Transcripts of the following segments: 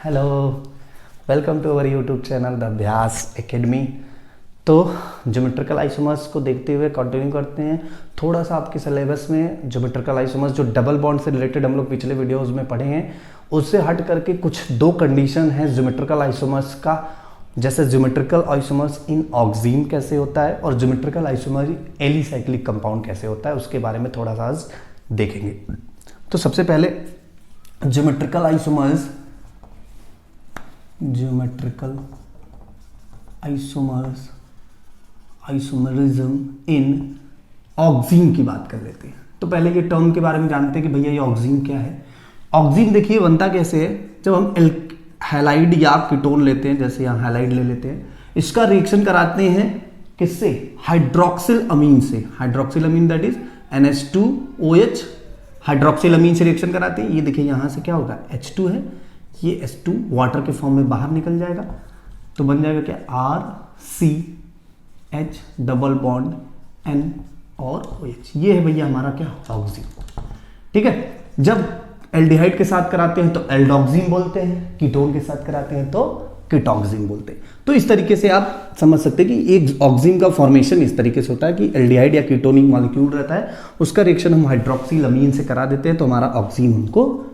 Hello, welcome to our YouTube channel the Abhyas academy. तो geometrical isomers को देखते हुए कंटिन्यू करते हैं। थोड़ा सा आपके सिलेबस में ज्योमेट्रिकल आइसोमर्स जो डबल बॉन्ड से रिलेटेड हम लोग पिछले वीडियोस में पढ़े हैं, उससे हट करके कुछ दो कंडीशन है ज्योमेट्रिकल आइसोमर्स का, जैसे ज्योमेट्रिकल आइसोमर्स इन ऑक्सीन कैसे होता है और ज्योमेट्रिकल आइसोमर एलिसाइक्लिक कंपाउंड कैसे होता है, उसके बारे में थोड़ा सा आज देखेंगे। तो सबसे पहले ज्योमेट्रिकल आइसोमरिज्म इन ऑक्सीन की बात कर लेते हैं। तो पहले ये टर्म के बारे में जानते हैं कि भैया ये ऑक्सीन क्या है। ऑक्सीन देखिए बनता कैसे है, जब हम हैलाइड या कीटोन लेते हैं, जैसे यहाँ हैलाइड ले लेते हैं, इसका रिएक्शन कराते हैं किससे? हाइड्रोक्सिल अमीन से। Hydroxylamine that is NH2OH, hydroxylamine से रिएक्शन कराते हैं। ये देखिए यहाँ से क्या होगा, H2 है, ये H2 वाटर के फॉर्म में बाहर निकल जाएगा, तो बन जाएगा क्या, RCH डबल बॉन्ड N और OH। ये है भैया हमारा क्या, ऑक्सीन। ठीक है, जब एल्डिहाइड के साथ कराते हैं तो एल्डोक्सीन बोलते हैं, कीटोन के साथ कराते हैं तो कीटोक्सीन बोलते हैं। तो इस तरीके से आप समझ सकते हैं कि एक ऑक्सीन का फॉर्मेशन इस तरीके से होता है कि एल्डिहाइड या कीटोनिक मॉलिक्यूल रहता है, उसका रिएक्शन हम हाइड्रोक्सिल अमीन से करा देते हैं तो हमारा ऑक्सीन उनको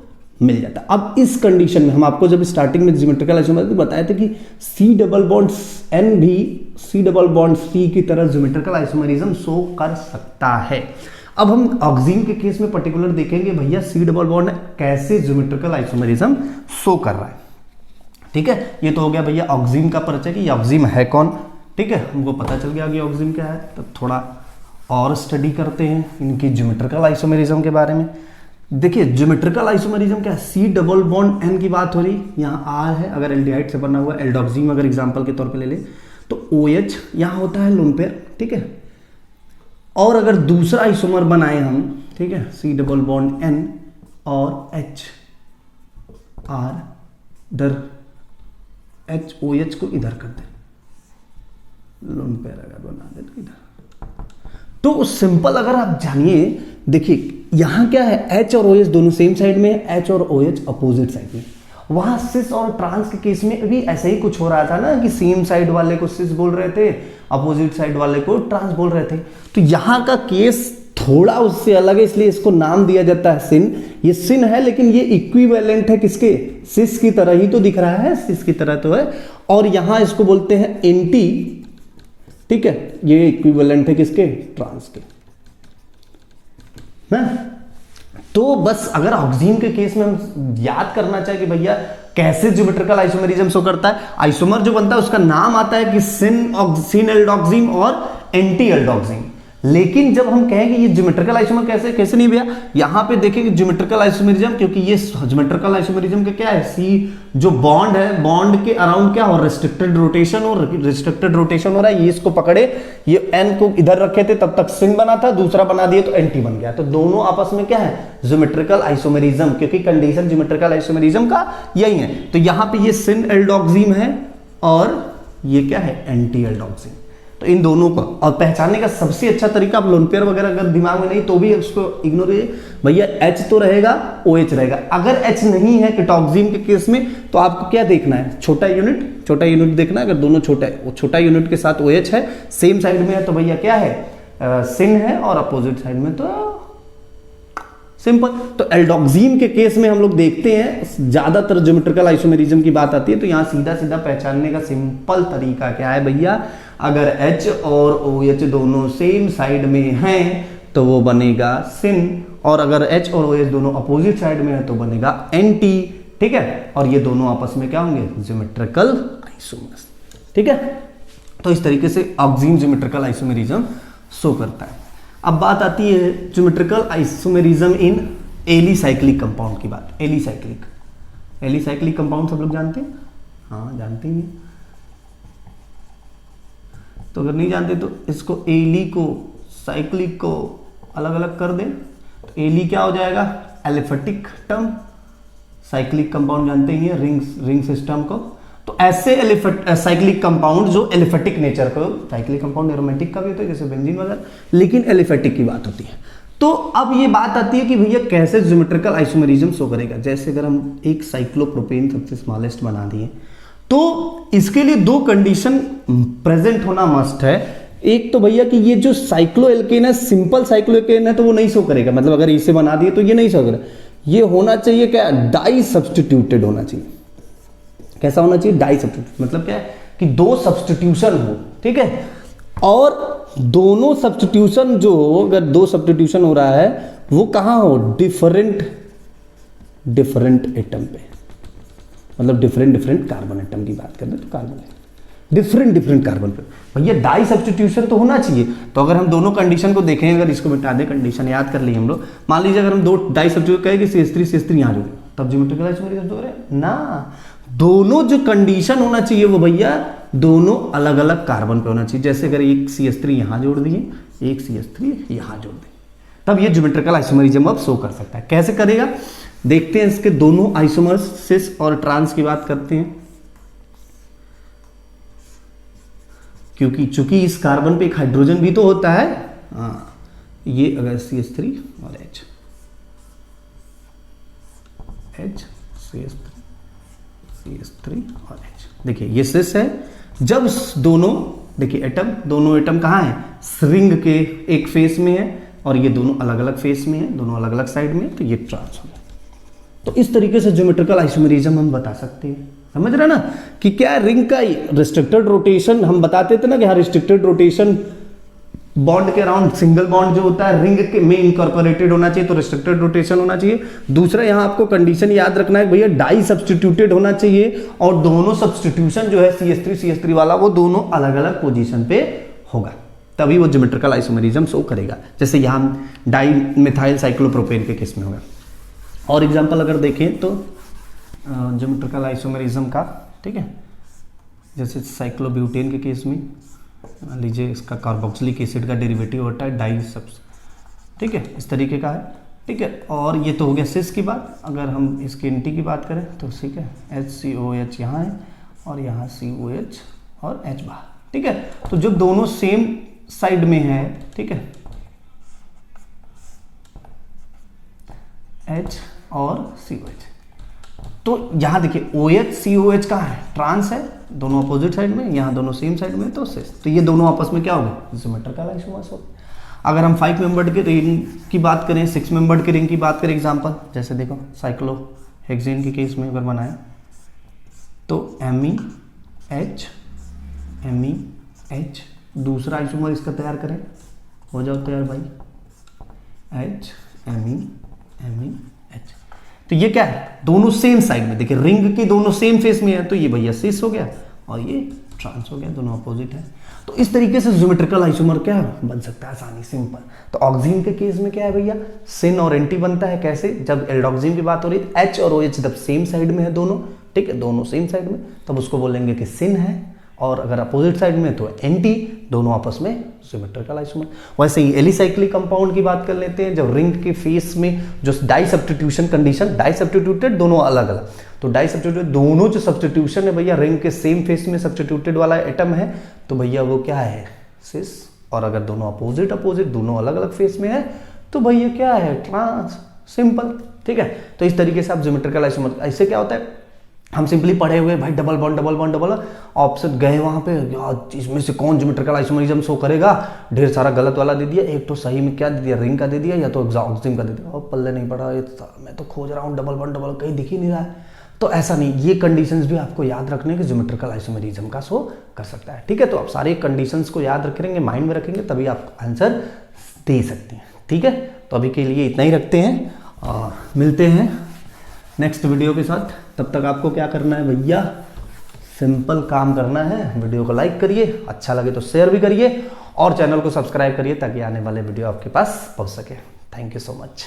मिल जाता है। अब इस कंडीशन में हम आपको जब स्टार्टिंग में ज्योमेट्रिकल आइसोमर बताए थे कि C डबल बॉन्ड N भी C डबल बॉन्ड C की तरह ज्योमेट्रिकल आइसोमरिज्म शो कर सकता है। अब हम ऑक्सीन के केस में पर्टिकुलर देखेंगे भैया C डबल बॉन्ड कैसे ज्योमेट्रिकल आइसोमरिज्म शो कर रहा है। ठीक है, ये तो हो गया भैया ऑक्सीन का परिचय कि ऑक्सीन है कौन। ठीक है, हमको पता चल गया कि ऑक्सीन क्या है। तो थोड़ा और स्टडी करते हैं इनकी ज्योमेट्रिकल आइसोमरिज्म के बारे में। देखिए ज्योमेट्रिकल आइसोमरिज्म क्या है, C डबल बॉन्ड N की बात हो रही, यहाँ R है, अगर एल्डिहाइड से बना हुआ एल्डोक्सीन अगर एग्जांपल के तौर पे ले ले तो OH यहाँ होता है लोन पेयर। ठीक है, और अगर दूसरा आइसोमर बनाए हम, ठीक है, C डबल बॉन्ड N और H R इधर HOH को इधर कर दे, लोन पेयर अगर बना दे तो इधर, तो सिंपल अगर आप जानिए, देखिए यहां क्या है, H और OH दोनों सेम साइड में है, H और OH अपोजिट साइड में। वहां सिस और ट्रांस के केस में भी ऐसा ही कुछ हो रहा था ना कि सेम साइड वाले को सिस बोल रहे थे, अपोजिट साइड वाले को ट्रांस बोल रहे थे। तो यहां का केस थोड़ा उससे अलग है, इसलिए इसको नाम दिया जाता है सिन। ये सिन है लेकिन ये इक्विवेलेंट है किसके, सिस की तरह ही तो दिख रहा है, सिस की तरह तो है, और यहां इसको बोलते हैं एंटी। ठीक है, ये इक्विवेलेंट है किसके, ट्रांस के ना। तो बस अगर ऑक्सीन के केस में हम याद करना चाहिए कि भैया कैसे ज्योमेट्रिकल आइसोमरिज्म शो करता है। आइसोमर जो बनता है उसका नाम आता है कि सिन एल्डोक्सीन और एंटी एल्डोक्सीन। लेकिन जब हम कहें कि ये ज्योमेट्रिकल आइसोमर कैसे नहीं भैया, यहां पे देखेंगे ज्योमेट्रिकल आइसोमरिज्म, क्योंकि ये ज्योमेट्रिकल आइसोमरिज्म का क्या है, C जो बॉन्ड है, बॉन्ड के अराउंड क्या हो, रिस्ट्रिक्टेड रोटेशन हो रहा है। ये इसको पकड़े, ये N को इधर रखे थे तब तक सिन बना था, दूसरा बना दिए तो एंटी बन गया। तो दोनों आपस में क्या है, ज्योमेट्रिकल आइसोमरिज्म, क्योंकि कंडीशन ज्योमेट्रिकल आइसोमरिज्म का यही है। तो यहां पे ये सिन एल्डोक्सीन है और ये क्या है, एंटी एल्डोक्सीन। तो इन दोनों को और पहचानने का सबसे अच्छा तरीका, आप लोन पेयर वगैरह अगर दिमाग में नहीं तो भी उसको इग्नोर करिए भैया, H तो रहेगा, OH रहेगा। अगर H नहीं है कीटोक्सीन के केस में तो आपको क्या देखना है, छोटा यूनिट देखना है। अगर दोनों छोटा है, वो छोटा यूनिट के साथ OH है, सेम साइड में है, तो भैया क्या है, सिन है, और अपोजिट साइड में तो सिंपल। तो एल्डोक्सीन के केस में हम लोग देखते हैं ज्यादातर ज्योमेट्रिकल आइसोमरिज्म की बात आती है, तो यहां सीधा पहचानने का सिंपल तरीका क्या है भैया, अगर H और OH दोनों सेम साइड में हैं तो वो बनेगा सिन, और अगर H और OH दोनों अपोजिट साइड में है तो बनेगा एंटी। ठीक है, और ये दोनों आपस में क्या होंगे, ज्योमेट्रिकल आइसोमर्स। ठीक है, तो इस तरीके से ऑक्सीन ज्योमेट्रिकल आइसोमरिज्म शो करता है। अब बात आती है ज्योमेट्रिकल आइसोमरिज्म इन एलिसाइक्लिक कंपाउंड की बात। एलिसाइक्लिक कंपाउंड सब लोग जानते हैं, हाँ जानते ही हैं। तो अगर नहीं जानते तो इसको एली को साइक्लिक को अलग अलग कर दें, तो एली क्या हो जाएगा, एलिफेटिक टर्म। साइक्लिक कंपाउंड जानते ही हैं, रिंग सिस्टम को। तो ऐसे साइक्लिक कंपाउंड जो एलिफेटिक नेचर को, साइक्लिक कंपाउंड एरोमेटिक का भी होता है जैसे बेंजीन वगैरह, लेकिन एलिफेटिक की बात होती है। तो अब ये बात आती है कि भैया कैसे ज्योमेट्रिकल आइसोमेरिज्म शो करेगा। जैसे अगर हम एक साइक्लोप्रोपेन सबसे स्मॉलेस्ट बना दिए तो इसके लिए दो कंडीशन प्रेजेंट होना मस्ट है। एक तो भैया कि ये जो साइक्लोएल्केन है, सिंपल साइक्लोएल्केन है, तो वो नहीं शो करेगा, मतलब अगर इसे बना दिए तो ये नहीं शो करेगा। ये होना चाहिए क्या, डाई सब्स्टिट्यूटेड होना चाहिए। कैसा होना चाहिए, डाई सब्स्टिट्यूट, मतलब क्या है कि दो सब्स्टिट्यूशन हो, ठीक है। और दोनों सब्स्टिट्यूशन जो हो, अगर दो सब्स्टिट्यूशन हो रहा है वो कहां हो, डिफरेंट एटम पे, मतलब डिफरेंट कार्बन एटम की बात करें तो कार्बन डिफरेंट कार्बन पे। भैया डाई सब्स्टिट्यूशन तो होना चाहिए। तो अगर हम दोनों कंडीशन को देखें, अगर इसको मिटा दें, कंडीशन याद कर लिए हम लोग, मान लीजिए अगर हम दो डाई सब्स्टिट्यूट कहें कि CH3 यहाँ जुड़े, तब ज्योमेट्रिकल आइसोमेरिज्म हो रहा है ना। दोनों जो कंडीशन होना चाहिए वो भैया दोनों अलग अलग कार्बन पे होना चाहिए। जैसे अगर एक CH3 यहां जोड़ दिए, एक CH3 यहां जोड़ दिए, तब ये ज्योमेट्रिकल आइसोमेरिज्म अब शो कर सकता है। कैसे करेगा देखते हैं। इसके दोनों आइसोमर्स सिस और ट्रांस की बात करते हैं, क्योंकि चूंकि इस कार्बन पे एक हाइड्रोजन भी तो होता है। हाँ, ये अगर CH3 और H CH3 और H, देखिए ये सिस है। जब दोनों, देखिए एटम, दोनों एटम कहाँ है, रिंग के एक फेस में है और ये दोनों अलग अलग फेस में है, दोनों अलग अलग साइड में है, तो ये ट्रांस हो गया। तो इस तरीके से ज्योमेट्रिकल आइसोमेरिज्म हम बता सकते हैं। समझ रहे ना कि क्या रिंग का रिस्ट्रिक्टेड रोटेशन, हम बताते थे ना कि हाँ रिस्ट्रिक्टेड रोटेशन बॉन्ड के अराउंड सिंगल बॉन्ड जो होता है रिंग के में इनकॉर्पोरेटेड होना चाहिए, तो रिस्ट्रिक्टेड रोटेशन होना चाहिए। दूसरा यहां आपको कंडीशन याद रखना है भैया, डाई सब्स्टिट्यूटेड होना चाहिए और दोनों सब्स्टिट्यूशन जो है CH3 वाला वो दोनों अलग अलग पोजीशन पे होगा, तभी वो ज्योमेट्रिकल आइसोमेरिज्म शो करेगा। जैसे यहां डाई मिथाइल साइक्लोप्रोपेन के केस में होगा। और एग्जांपल अगर देखें तो ज्योमेट्रिकल आइसोमेरिज्म का, ठीक है, जैसे साइक्लोब्यूटेन के केस में मान लीजिए इसका कार्बोक्सिलिक एसिड का डेरिवेटिव होता है डाई सब्स, ठीक है, इस तरीके का है, ठीक है। और ये तो हो गया सिस की बात। अगर हम इसके एंटी की बात करें तो ठीक है, HCOH यहाँ है और यहाँ COH और H बाहर, ठीक है। तो जब दोनों सेम साइड में है, ठीक है, H और COH, तो यहां देखिए OH COH कहाँ है, ट्रांस है, दोनों अपोजिट साइड में, यहां दोनों सेम साइड में, तो सिस। तो ये दोनों आपस में क्या हो गए, ज्योमेट्रिकल आइसोमर्स हो गए। अगर हम 5 मेंबर्ड के रिंग की बात करें, 6 मेंबर्ड के रिंग की बात करें, एग्जांपल जैसे देखो साइक्लोहेक्सेन के केस में अगर बनाए तो MEH, दूसरा आइसोमर इसका तैयार करें, हो जाओ तैयार भाई, H MEH। तो ये क्या है, दोनों सेम साइड में, देखिए रिंग की दोनों सेम फेस में है, तो ये भैया सिस हो गया और ये ट्रांस हो गया, दोनों अपोजिट है। तो इस तरीके से ज्योमेट्रिकल आइसोमर क्या बन सकता है, आसानी, सिंपल। तो ऑक्सीन के केस में क्या है भैया, सिन और एंटी बनता है। कैसे, जब एल्डोक्सिन की बात हो रही है, H और OH जब सेम साइड में है दोनों, ठीक है, दोनों सेम साइड में, तब उसको बोलेंगे कि सिन है। और अगर अपोजिट साइड में तो एंटी, दोनों आपस में ज्योमेट्रिकल आइसोमर। वैसे ही एलिसाइक्लिक कंपाउंड की बात कर लेते हैं, जब रिंग के फेस में जो disubstitution condition, disubstituted दोनों अलग अलग, तो डाई सब्स्टिट्यूटेड दोनों जो सब्स्टिट्यूशन है भैया रिंग के सेम फेस में सब्स्टिट्यूटेड वाला एटम है, तो भैया वो क्या है, सिस। और अगर दोनों अपोजिट दोनों अलग अलग फेस में है तो भैया क्या है, ट्रांस, सिंपल, ठीक है। तो इस तरीके से आप ज्योमेट्रिकल आइसोमर, ऐसे क्या होता है, हम सिंपली पढ़े हुए भाई डबल बॉन्ड ऑप्शन गए वहां पे, यार इसमें से कौन ज्योमेट्रिकल आइसोमेरिज्म शो करेगा, ढेर सारा गलत वाला दे दिया, एक तो सही में क्या दे दिया, रिंग का दे दिया या तो ऑक्सीजन का दे दिया, और पल्ले नहीं पड़ा, ये मैं तो खोज रहा हूँ डबल बॉन्ड कहीं दिख ही नहीं रहा है। तो ऐसा नहीं, ये कंडीशंस भी आपको याद रखने के ज्योमेट्रिकल आइसोमेरिज्म का शो कर सकता है, ठीक है। तो आप सारे कंडीशंस को याद रखेंगे, माइंड में रखेंगे, तभी आप आंसर दे सकते हैं, ठीक है। तो अभी के लिए इतना ही रखते हैं, मिलते हैं नेक्स्ट वीडियो के साथ। तब तक आपको क्या करना है भैया, सिंपल काम करना है, वीडियो को लाइक करिए, अच्छा लगे तो शेयर भी करिए और चैनल को सब्सक्राइब करिए ताकि आने वाले वीडियो आपके पास पहुंच सके। Thank you so much.